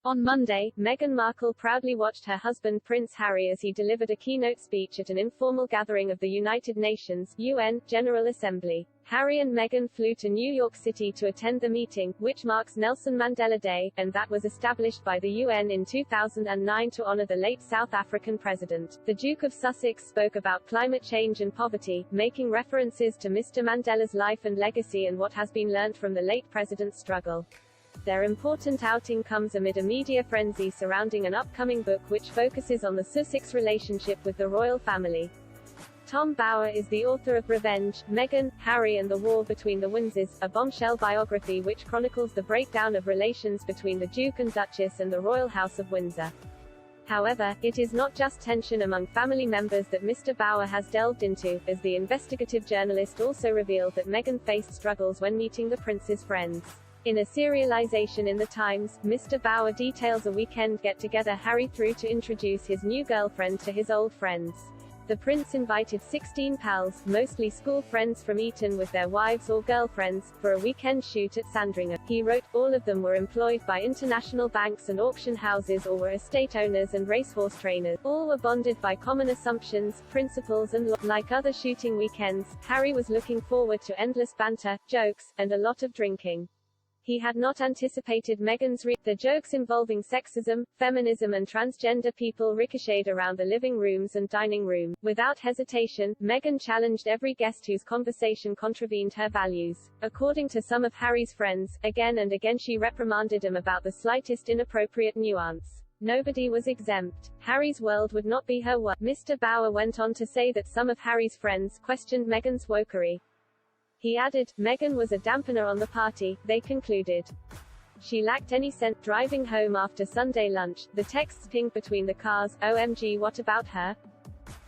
On Monday, Meghan Markle proudly watched her husband Prince Harry as he delivered a keynote speech at an informal gathering of the United Nations (UN) General Assembly. Harry and Meghan flew to New York City to attend the meeting, which marks Nelson Mandela Day, and that was established by the UN in 2009 to honor the late South African president. The Duke of Sussex spoke about climate change and poverty, making references to Mr. Mandela's life and legacy and what has been learned from the late president's struggle. Their important outing comes amid a media frenzy surrounding an upcoming book which focuses on the Sussex relationship with the royal family. Tom Bower is the author of Revenge, Meghan, Harry and the War Between the Windsors, a bombshell biography which chronicles the breakdown of relations between the Duke and Duchess and the Royal House of Windsor. However, it is not just tension among family members that Mr. Bower has delved into, as the investigative journalist also revealed that Meghan faced struggles when meeting the prince's friends. In a serialization in The Times, Mr. Bower details a weekend get-together Harry threw to introduce his new girlfriend to his old friends. The prince invited 16 pals, mostly school friends from Eton with their wives or girlfriends, for a weekend shoot at Sandringham. He wrote, all of them were employed by international banks and auction houses or were estate owners and racehorse trainers. All were bonded by common assumptions, principles and like other shooting weekends, Harry was looking forward to endless banter, jokes, and a lot of drinking. He had not anticipated Meghan's the jokes involving sexism, feminism and transgender people ricocheted around the living rooms and dining room. Without hesitation, Meghan challenged every guest whose conversation contravened her values. According to some of Harry's friends, again and again she reprimanded him about the slightest inappropriate nuance. Nobody was exempt. Harry's world would not be her world. Mr. Bower went on to say that some of Harry's friends questioned Meghan's wokery. He added, Meghan was a dampener on the party, they concluded. She lacked any sense. Driving home after Sunday lunch, the texts pinged between the cars, OMG what about her?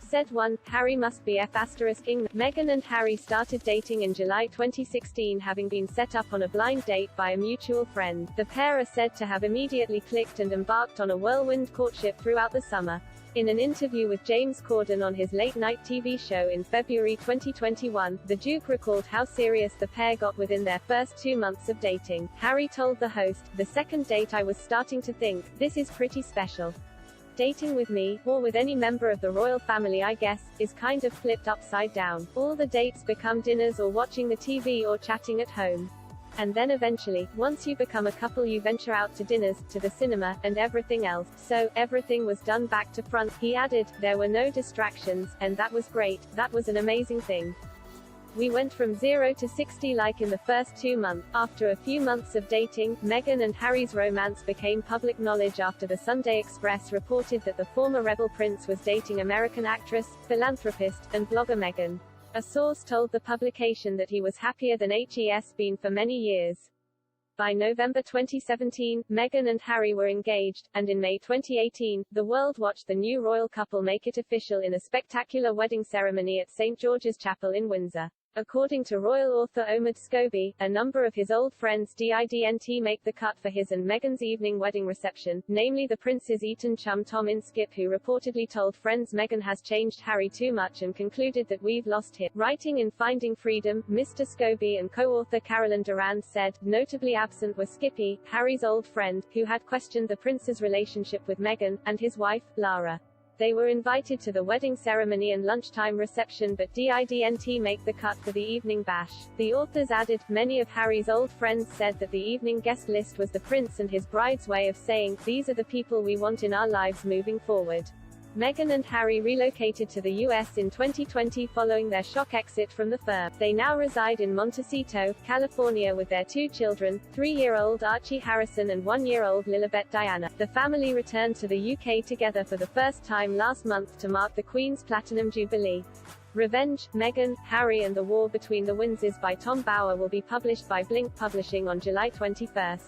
Said one, Harry must be F***ing. Meghan and Harry started dating in July 2016 having been set up on a blind date by a mutual friend. The pair are said to have immediately clicked and embarked on a whirlwind courtship throughout the summer. In an interview with James Corden on his late-night TV show in February 2021, the Duke recalled how serious the pair got within their first 2 months of dating. Harry told the host, the second date I was starting to think, this is pretty special. Dating with me, or with any member of the royal family I guess, is kind of flipped upside down. All the dates become dinners or watching the TV or chatting at home. And then eventually, once you become a couple you venture out to dinners, to the cinema, and everything else. So, everything was done back to front. He added, there were no distractions, and that was great, that was an amazing thing. We went from 0 to 60 like in the first 2 months. After a few months of dating, Meghan and Harry's romance became public knowledge after the Sunday Express reported that the former rebel prince was dating American actress, philanthropist, and blogger Meghan. A source told the publication that he was happier than he's been for many years. By November 2017, Meghan and Harry were engaged, and in May 2018, the world watched the new royal couple make it official in a spectacular wedding ceremony at St. George's Chapel in Windsor. According to royal author Omid Scobie, a number of his old friends didn't make the cut for his and Meghan's evening wedding reception, namely the prince's Eton chum Tom Inskip, who reportedly told friends Meghan has changed Harry too much and concluded that we've lost him. Writing in Finding Freedom, Mr. Scobie and co-author Carolyn Durand said, notably absent were Skippy, Harry's old friend, who had questioned the prince's relationship with Meghan, and his wife, Lara. They were invited to the wedding ceremony and lunchtime reception but didn't make the cut for the evening bash. The authors added, many of Harry's old friends said that the evening guest list was the prince and his bride's way of saying, these are the people we want in our lives moving forward. Meghan and Harry relocated to the US in 2020 following their shock exit from the firm. They now reside in Montecito, California with their 2 children, 3-year-old Archie Harrison and 1-year-old Lilibet Diana. The family returned to the UK together for the first time last month to mark the Queen's Platinum Jubilee. Revenge, Meghan, Harry and the War Between the Windsors by Tom Bower will be published by Blink Publishing on July 21.